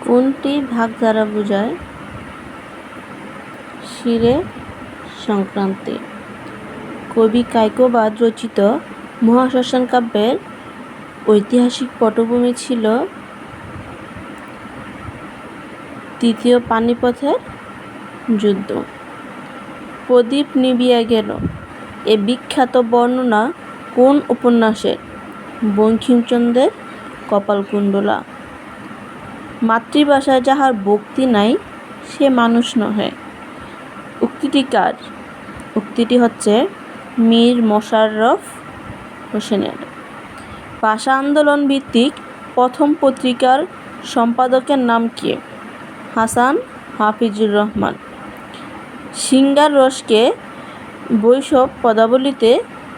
কোনটি ভাগ দ্বারা বোঝায়? শিরে সংক্রান্তি। কবি কায়কোবাদ রচিত মহাশ্মশান কাব্যের ঐতিহাসিক পটভূমি ছিল তৃতীয় পানিপথের যুদ্ধ। প্রদীপ নিভিয়া গেল, এ বিখ্যাত বর্ণনা কোন উপন্যাসের? বঙ্কিমচন্দ্রের কপালকুণ্ডলা। মাতৃভাষায় যাহার ভক্তি নাই, সে মানুষ নহে। উক্তিটি কার? উক্তিটি হচ্ছে মীর মশাররফ হোসেনের। ভাষা আন্দোলন ভিত্তিক প্রথম পত্রিকার সম্পাদকের নাম কি? হাসান হাফিজুর রহমান। সিঙ্গার রসকে বৈষ্ণব পদাবলিতে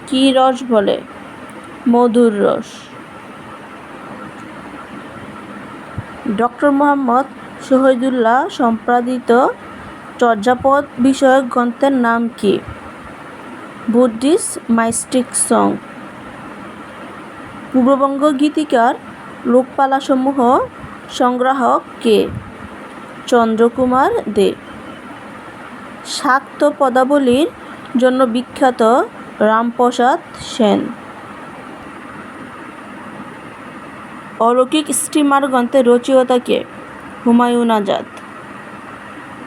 কি রস বলে? মধুর রস। ডক্টর মোহাম্মদ শহীদুল্লাহ সম্পাদিত চর্যাপদ বিষয়ক গ্রন্থের নাম কি? Buddhist মাইস্টিক song. পূর্ববঙ্গ গীতিকার লোকপালাসমূহ সংগ্রাহক কে? চন্দ্রকুমার দে। শাক্ত পদাবলীর জন্য বিখ্যাত রামপ্রসাদ সেন। অলৌকিক স্টিমার গ্রন্থের রচয়িতা কে? হুমায়ুন আজাদ।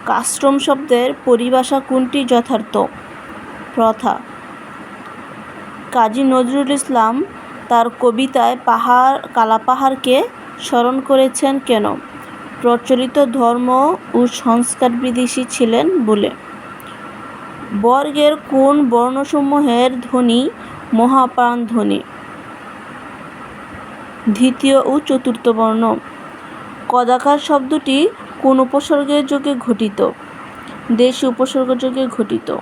কাস্টম শব্দের পরিভাষা কোনটি যথার্থ? প্রথা। কাজী নজরুল ইসলাম তার কবিতায় কালাপাহাড়কে স্মরণ করেছেন কেন? প্রচলিত ধর্ম ও সংস্কার বিদেশী ছিলেন বলে। বর্গের কোন বর্ণসমূহের ধ্বনি মহাপ্রাণ ধ্বনি? দ্বিতীয় ও চতুর্থ বর্ণ। কদাকার শব্দটি কোন উপসর্গের যোগে ঘটিত? দেশি উপসর্গ যোগে ঘটিত।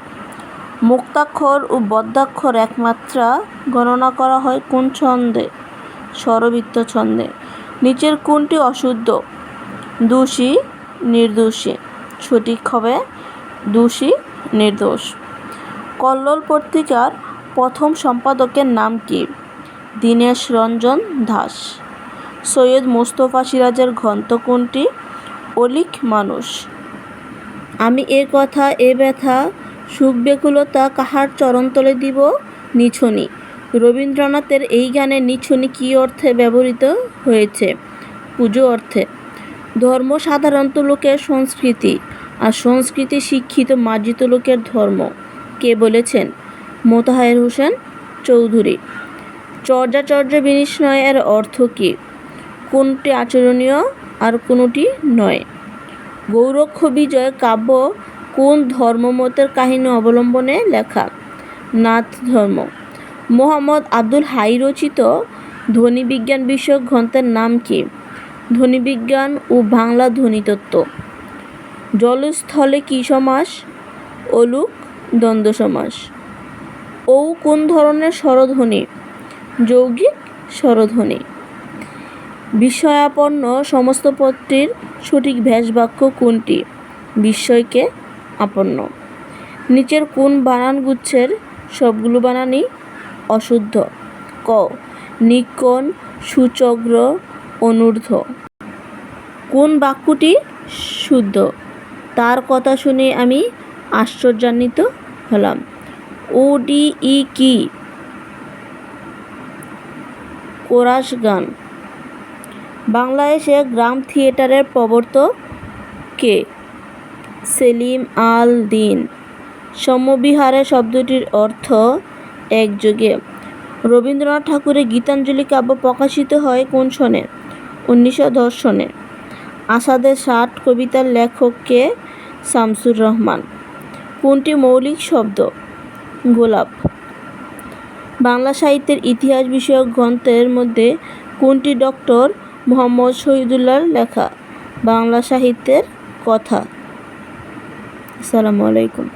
মুক্তাক্ষর ও বদ্যাক্ষর একমাত্রা গণনা করা হয় কোন ছন্দে? স্বরবৃত্ত ছন্দে। নিচের কোনটি অশুদ্ধ? দোষী, নির্দোষী। সঠিক হবে দোষী, নির্দোষ। কল্লোল পত্রিকার প্রথম সম্পাদকের নাম কি? দীনেশ রঞ্জন দাস। সৈয়দ মোস্তফা সিরাজের গ্রন্থ কোনটি? অলিক মানুষ। আমি এ কথা এ ব্যথা সুখ ব্যাকুলতা কাহার চরণতলে দিব নিছনি। রবীন্দ্রনাথের এই গানে নিছনি কী অর্থে ব্যবহৃত হয়েছে? পুজো অর্থে। ধর্ম সাধারণত লোকের সংস্কৃতি, আর সংস্কৃতি শিক্ষিত মার্জিত লোকের ধর্ম। কে বলেছেন? মোতাহার হোসেন চৌধুরী। চর্যাচর্য বিনির্ণয় এর অর্থ কী? কোনটি আচরণীয় আর কোনটি নয়? গৌরক্ষ বিজয় কাব্য কোন ধর্মমতের কাহিনী অবলম্বনে লেখা? নাথ ধর্ম। মোহাম্মদ আব্দুল হাই রচিত ধ্বনিবিজ্ঞান বিষয়ক গ্রন্থের নাম কি? ধ্বনিবিজ্ঞান ও বাংলা ধ্বনিতত্ত্ব। জলস্থলে কি সমাস? অলুক দ্বন্দ্ব সমাস। ও কোন ধরনের স্বরধ্বনি? যৌগিক স্বরধ্বনি। বিস্ময়াপন্ন সমস্ত পদটির সঠিক ব্যাসবাক্য কোনটি? বিস্ময়কে আপন্ন। নিচের কোন বানানগুচ্ছের সবগুলো বানানই অশুদ্ধ? ক নিকন, সুচগ্র, অনূর্ধ্ব। কোন বাক্যটি শুদ্ধ? তার কথা শুনে আমি আশ্চর্যান্বিত হলাম। ODE কি? কোরাস গান। বাংলাদেশে গ্রাম থিয়েটারের প্রবর্তক কে? সেলিম আল দীন। সমবিহারে শব্দটির অর্থ একযোগে। রবীন্দ্রনাথ ঠাকুরের গীতাঞ্জলি কাব্য প্রকাশিত হয় কোন সনে? 1910 সনে। আসাদের ষাট কবিতার লেখক কে? শামসুর রহমান। কোনটি মৌলিক শব্দ? গোলাপ। বাংলা সাহিত্যের ইতিহাস বিষয়ক গ্রন্থের মধ্যে কোনটি ডক্টর মোহাম্মদ শহীদুল্লাহর লেখা? বাংলা সাহিত্যের কথা। আসসালামু আলাইকুম।